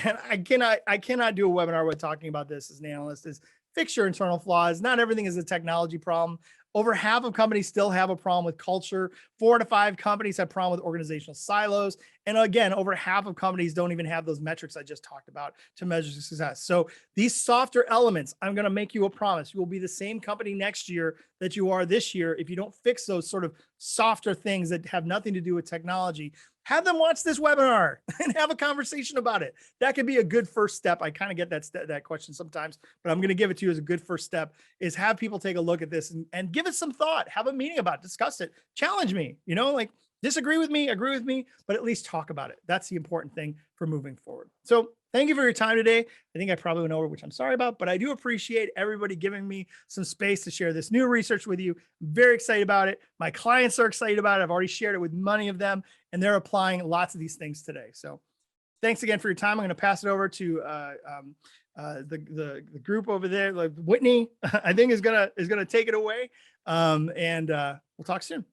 and I cannot do a webinar with talking about this as an analyst, is fix your internal flaws. Not everything is a technology problem. Over half of companies still have a problem with culture. 4 to 5 companies have a problem with organizational silos. And again, over half of companies don't even have those metrics I just talked about to measure success. So these softer elements, I'm going to make you a promise. You will be the same company next year that you are this year if you don't fix those sort of softer things that have nothing to do with technology. Have them watch this webinar and have a conversation about it. That could be a good first step. I kind of get that question sometimes, but I'm going to give it to you as a good first step, is have people take a look at this and give it some thought, have a meeting about it, discuss it, challenge me, like disagree with me, agree with me, but at least talk about it. That's the important thing for moving forward. So thank you for your time today. I think I probably went over, which I'm sorry about, but I do appreciate everybody giving me some space to share this new research with you. I'm very excited about it. My clients are excited about it. I've already shared it with many of them, and they're applying lots of these things today. So thanks again for your time. I'm going to pass it over to the group over there. Like Whitney, I think is gonna take it away, and we'll talk soon.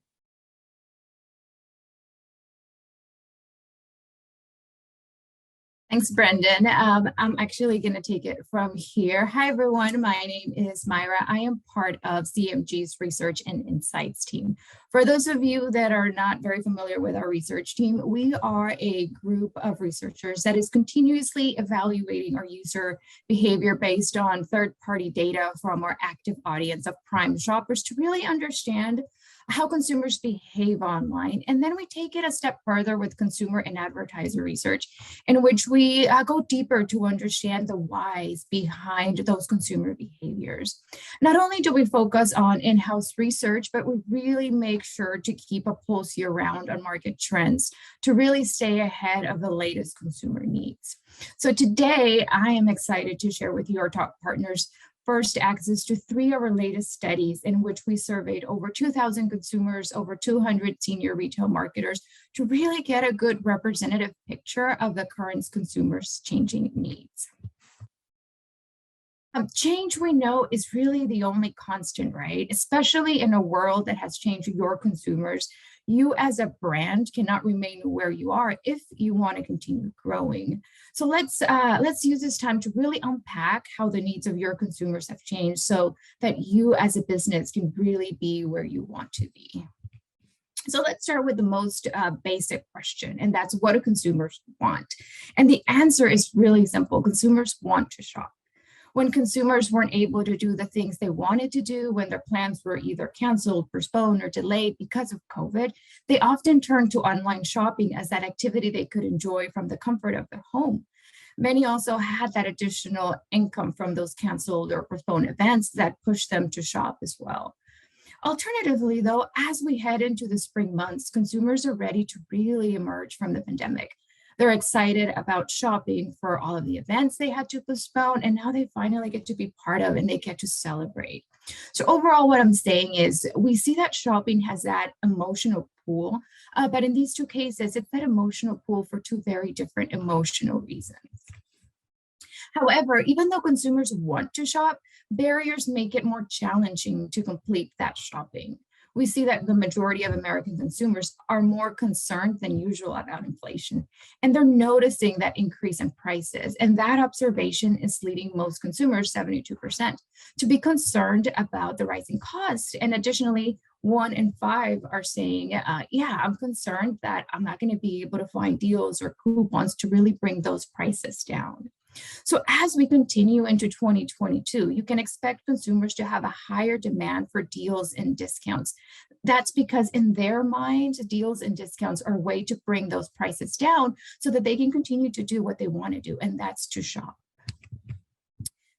Thanks, Brendan. I'm actually going to take it from here. Hi, everyone. My name is Myra. I am part of ZMG's Research and Insights team. For those of you that are not very familiar with our research team, we are a group of researchers that is continuously evaluating our user behavior based on third-party data from our active audience of prime shoppers to really understand how consumers behave online. And then we take it a step further with consumer and advertiser research, in which we go deeper to understand the whys behind those consumer behaviors. Not only do we focus on in-house research, but we really make sure to keep a pulse year-round on market trends to really stay ahead of the latest consumer needs. So today, I am excited to share with you our top partners first access to 3 of our latest studies in which we surveyed over 2,000 consumers, over 200 senior retail marketers to really get a good representative picture of the current consumers' changing needs. Change, we know, is really the only constant, right? Especially in a world that has changed your consumers. You as a brand cannot remain where you are if you want to continue growing. So let's use this time to really unpack how the needs of your consumers have changed so that you as a business can really be where you want to be. So let's start with the most basic question, and that's, what do consumers want? And the answer is really simple. Consumers want to shop. When consumers weren't able to do the things they wanted to do, when their plans were either canceled, postponed, or delayed because of COVID, they often turned to online shopping as that activity they could enjoy from the comfort of their home. Many also had that additional income from those canceled or postponed events that pushed them to shop as well. Alternatively, though, as we head into the spring months, consumers are ready to really emerge from the pandemic. They're excited about shopping for all of the events they had to postpone, and now they finally get to be part of and they get to celebrate. So overall, what I'm saying is we see that shopping has that emotional pull, but in these two cases, it's that emotional pull for two very different emotional reasons. However, even though consumers want to shop, barriers make it more challenging to complete that shopping. We see that the majority of American consumers are more concerned than usual about inflation, and they're noticing that increase in prices. And that observation is leading most consumers, 72%, to be concerned about the rising costs. And additionally, 1 in 5 are saying, yeah, I'm concerned that I'm not going to be able to find deals or coupons to really bring those prices down. So as we continue into 2022, you can expect consumers to have a higher demand for deals and discounts. That's because in their minds, deals and discounts are a way to bring those prices down so that they can continue to do what they want to do, and that's to shop.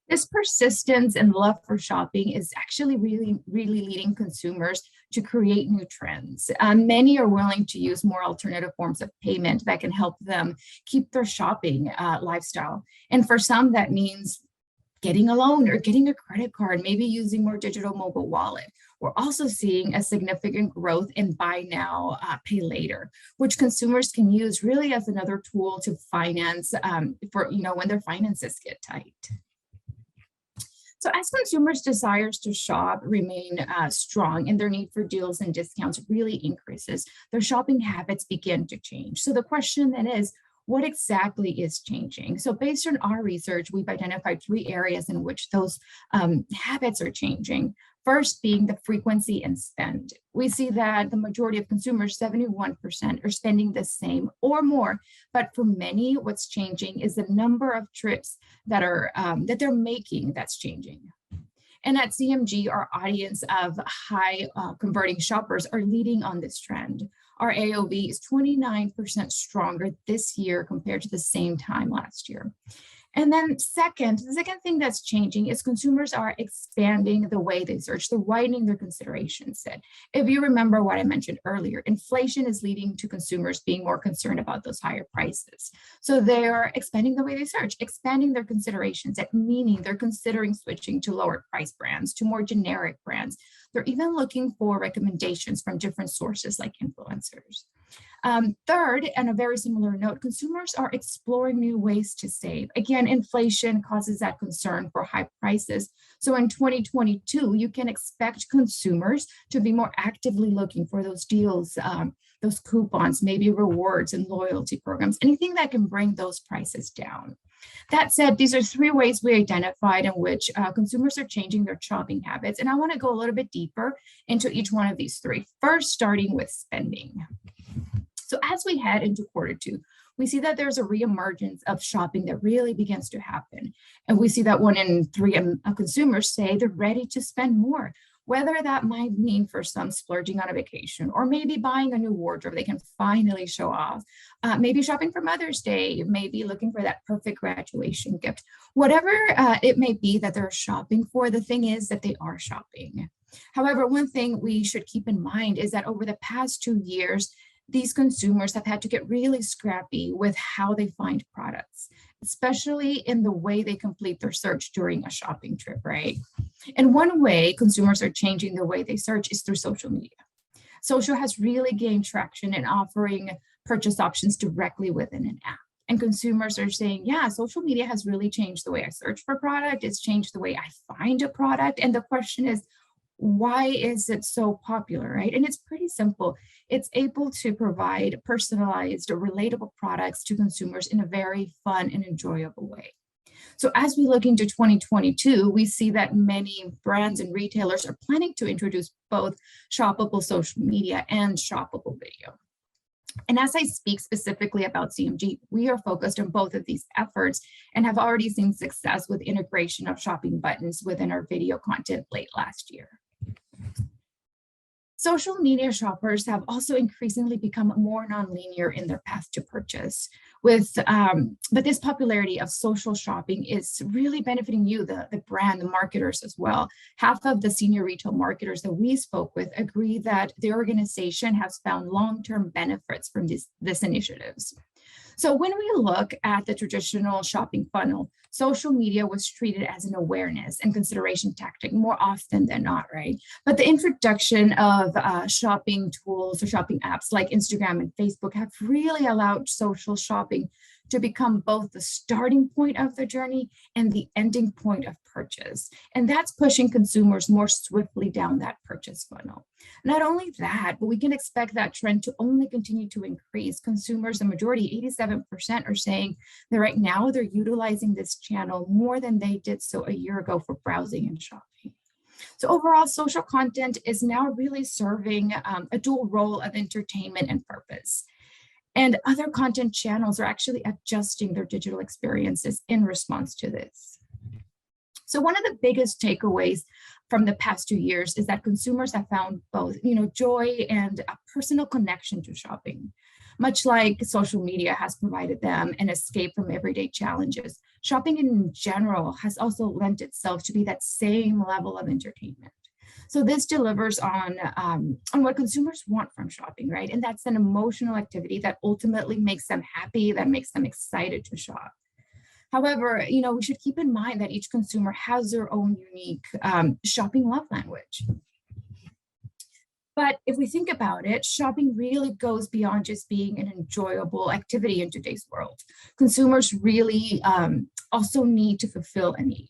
This persistence and love for shopping is actually really leading consumers to create new trends. Many are willing to use more alternative forms of payment that can help them keep their shopping lifestyle. And for some, that means getting a loan or getting a credit card, maybe using more digital mobile wallet. We're also seeing a significant growth in buy now, pay later, which consumers can use really as another tool to finance for when their finances get tight. So as consumers' desires to shop remain strong and their need for deals and discounts really increases, their shopping habits begin to change. So the question then is, what exactly is changing? So based on our research, we've identified 3 areas in which those habits are changing. First being the frequency and spend. We see that the majority of consumers, 71%, are spending the same or more. But for many, what's changing is the number of trips that they're making that's changing. And at ZMG, our audience of high converting shoppers are leading on this trend. Our AOV is 29% stronger this year compared to the same time last year. And then the second thing that's changing is consumers are expanding the way they search. They're widening their consideration set. If you remember what I mentioned earlier, inflation is leading to consumers being more concerned about those higher prices. So they are expanding the way they search, expanding their consideration set, meaning they're considering switching to lower price brands, to more generic brands. They're even looking for recommendations from different sources like influencers. Third, and a very similar note, consumers are exploring new ways to save. Again, inflation causes that concern for high prices. So in 2022, you can expect consumers to be more actively looking for those deals, those coupons, maybe rewards and loyalty programs, anything that can bring those prices down. That said, these are 3 ways we identified in which consumers are changing their shopping habits. And I want to go a little bit deeper into each one of these 3. First, starting with spending. So as we head into Q2, we see that there's a reemergence of shopping that really begins to happen. And we see that 1 in 3 consumers say they're ready to spend more, whether that might mean for some splurging on a vacation or maybe buying a new wardrobe they can finally show off, maybe shopping for Mother's Day, maybe looking for that perfect graduation gift. Whatever it may be that they're shopping for, the thing is that they are shopping. However, one thing we should keep in mind is that over the past 2 years, these consumers have had to get really scrappy with how they find products, especially in the way they complete their search during a shopping trip, right? And one way consumers are changing the way they search is through social media. Social has really gained traction in offering purchase options directly within an app. And consumers are saying, yeah, social media has really changed the way I search for product. It's changed the way I find a product. And the question is, why is it so popular, right? And it's pretty simple. it's able to provide personalized or relatable products to consumers in a very fun and enjoyable way. So as we look into 2022, we see that many brands and retailers are planning to introduce both shoppable social media and shoppable video. And as I speak specifically about ZMG, we are focused on both of these efforts and have already seen success with integration of shopping buttons within our video content late last year. Social media shoppers have also increasingly become more nonlinear in their path to purchase. But this popularity of social shopping is really benefiting you, the brand, the marketers as well. Half of the senior retail marketers that we spoke with agree that the organization has found long-term benefits from these initiatives. So when we look at the traditional shopping funnel, social media was treated as an awareness and consideration tactic more often than not, right? But the introduction of shopping tools or shopping apps like Instagram and Facebook have really allowed social shopping to become both the starting point of the journey and the ending point of purchase. And that's pushing consumers more swiftly down that purchase funnel. Not only that, but we can expect that trend to only continue to increase. Consumers, the majority, 87%, are saying that right now they're utilizing this channel more than they did so a year ago for browsing and shopping. So overall, social content is now really serving a dual role of entertainment and purpose. And other content channels are actually adjusting their digital experiences in response to this. So one of the biggest takeaways from the past 2 years is that consumers have found both, joy and a personal connection to shopping. Much like social media has provided them an escape from everyday challenges, shopping in general has also lent itself to be that same level of entertainment. So this delivers on what consumers want from shopping, right? And that's an emotional activity that ultimately makes them happy, that makes them excited to shop. However, we should keep in mind that each consumer has their own unique shopping love language. But if we think about it, shopping really goes beyond just being an enjoyable activity in today's world. Consumers really also need to fulfill a need.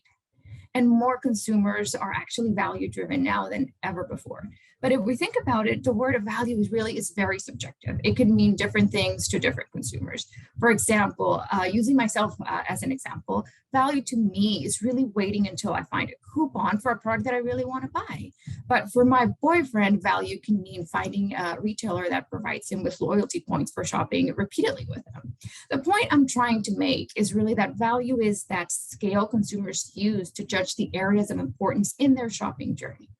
And more consumers are actually value driven now than ever before. But if we think about it, the word of value is very subjective. It can mean different things to different consumers. For example, using myself as an example, value to me is really waiting until I find a coupon for a product that I really want to buy. But for my boyfriend, value can mean finding a retailer that provides him with loyalty points for shopping repeatedly with him. The point I'm trying to make is really that value is that scale consumers use to judge the areas of importance in their shopping journey.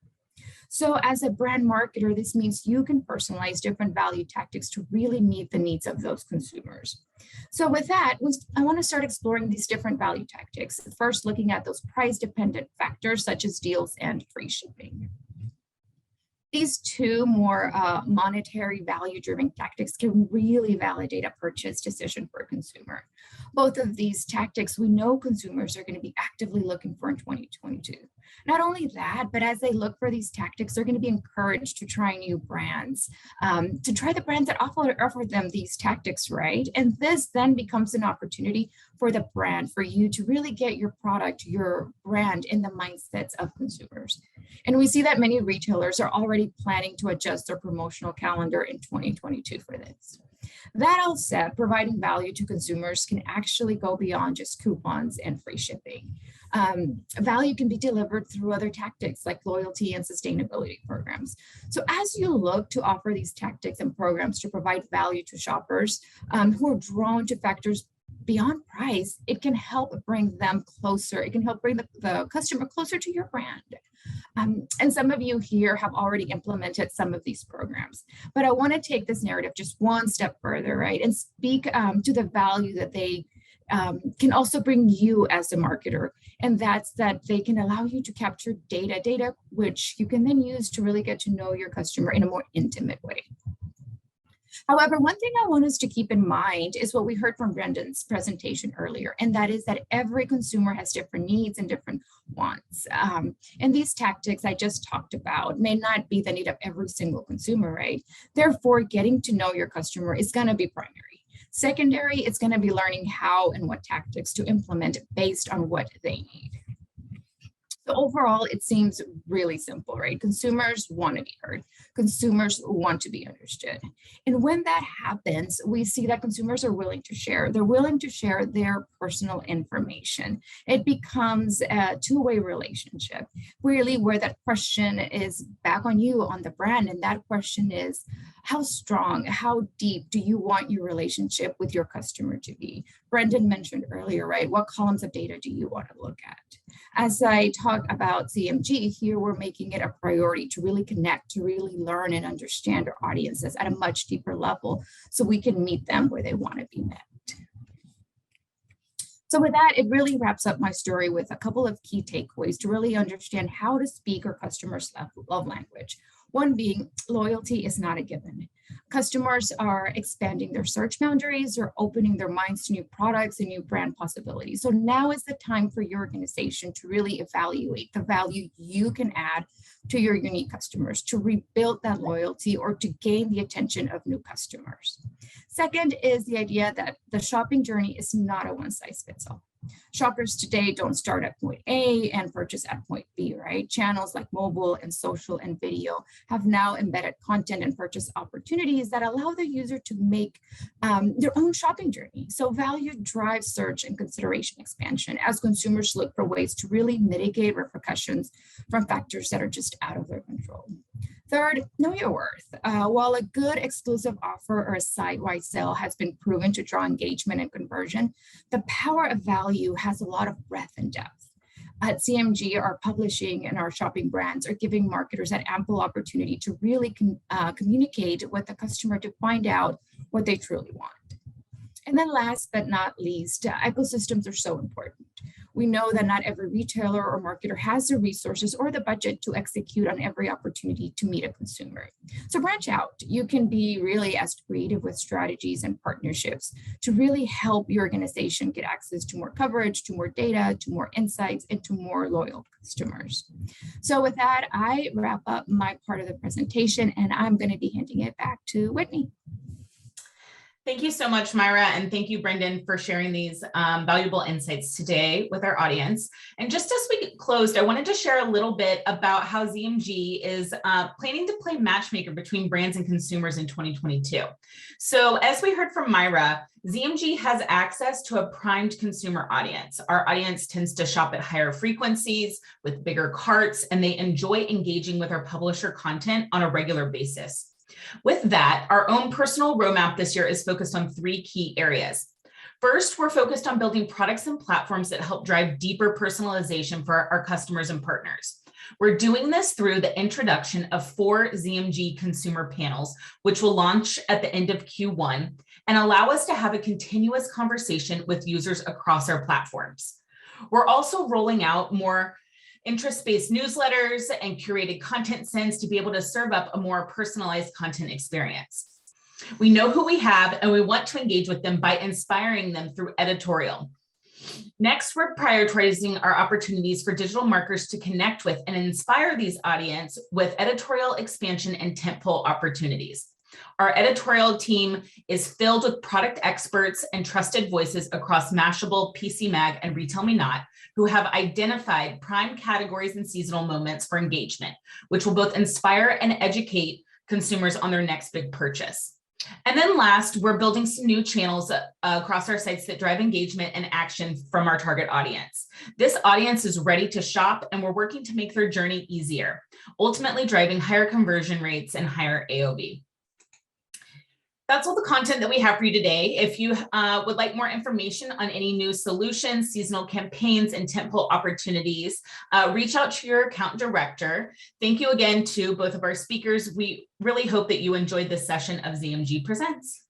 So as a brand marketer, this means you can personalize different value tactics to really meet the needs of those consumers. So with that, I want to start exploring these different value tactics. First, looking at those price-dependent factors such as deals and free shipping. These two more monetary value-driven tactics can really validate a purchase decision for a consumer. Both of these tactics, we know consumers are going to be actively looking for in 2022. Not only that, but as they look for these tactics, they're going to be encouraged to try new brands, to try the brands that offer them these tactics, right? And this then becomes an opportunity for the brand, for you to really get your product, your brand in the mindsets of consumers. And we see that many retailers are already planning to adjust their promotional calendar in 2022 for this. That all said, providing value to consumers can actually go beyond just coupons and free shipping. Value can be delivered through other tactics like loyalty and sustainability programs. So as you look to offer these tactics and programs to provide value to shoppers who are drawn to factors beyond price, it can help bring them closer. It can help bring the customer closer to your brand. And some of you here have already implemented some of these programs, but I want to take this narrative just one step further, right? And speak to the value that they can also bring you as a marketer. And that's that they can allow you to capture data which you can then use to really get to know your customer in a more intimate way. However, one thing I want us to keep in mind is what we heard from Brendan's presentation earlier, and that is that every consumer has different needs and different wants. And these tactics I just talked about may not be the need of every single consumer, right? Therefore, getting to know your customer is going to be primary. Secondary, it's going to be learning how and what tactics to implement based on what they need. So overall, it seems really simple, right? Consumers want to be heard. Consumers want to be understood. And when that happens, we see that consumers are willing to share. They're willing to share their personal information. It becomes a two-way relationship, really, where that question is back on you, on the brand. And that question is, how strong, how deep do you want your relationship with your customer to be? Brendan mentioned earlier, right? What columns of data do you want to look at? As I talk about ZMG, here we're making it a priority to really connect, to really learn and understand our audiences at a much deeper level so we can meet them where they want to be met. So with that, it really wraps up my story with a couple of key takeaways to really understand how to speak our customers' love language. One being, loyalty is not a given. Customers are expanding their search boundaries or opening their minds to new products and new brand possibilities. So now is the time for your organization to really evaluate the value you can add to your unique customers, to rebuild that loyalty or to gain the attention of new customers. Second is the idea that the shopping journey is not a one-size-fits-all. Shoppers today don't start at point A and purchase at point B, right? Channels like mobile and social and video have now embedded content and purchase opportunities that allow the user to make their own shopping journey. So value drives search and consideration expansion as consumers look for ways to really mitigate repercussions from factors that are just out of their control. Third, know your worth. While a good exclusive offer or a site-wide sale has been proven to draw engagement and conversion, the power of value has a lot of breadth and depth. At CMG, our publishing and our shopping brands are giving marketers that ample opportunity to really communicate with the customer to find out what they truly want. And then last but not least, ecosystems are so important. We know that not every retailer or marketer has the resources or the budget to execute on every opportunity to meet a consumer. So branch out. You can be really as creative with strategies and partnerships to really help your organization get access to more coverage, to more data, to more insights, and to more loyal customers. So with that, I wrap up my part of the presentation, and I'm going to be handing it back to Whitney. Thank you so much, Myra, and thank you, Brendan, for sharing these valuable insights today with our audience. And just as we closed, I wanted to share a little bit about how ZMG is planning to play matchmaker between brands and consumers in 2022. So as we heard from Myra, ZMG has access to a primed consumer audience. Our audience tends to shop at higher frequencies with bigger carts, and they enjoy engaging with our publisher content on a regular basis. With that, our own personal roadmap this year is focused on 3 key areas. First, we're focused on building products and platforms that help drive deeper personalization for our customers and partners. We're doing this through the introduction of 4 ZMG consumer panels, which will launch at the end of Q1 and allow us to have a continuous conversation with users across our platforms. We're also rolling out more interest-based newsletters and curated content sends to be able to serve up a more personalized content experience. We know who we have, and we want to engage with them by inspiring them through editorial. Next, we're prioritizing our opportunities for digital marketers to connect with and inspire these audience with editorial expansion and tentpole opportunities. Our editorial team is filled with product experts and trusted voices across Mashable, PC Mag, and Retail Me Not, who have identified prime categories and seasonal moments for engagement, which will both inspire and educate consumers on their next big purchase. And then last, we're building some new channels across our sites that drive engagement and action from our target audience. This audience is ready to shop, and we're working to make their journey easier, ultimately driving higher conversion rates and higher AOV. That's all the content that we have for you today. If you would like more information on any new solutions, seasonal campaigns, and tentpole opportunities, reach out to your account director. Thank you again to both of our speakers. We really hope that you enjoyed this session of ZMG Presents.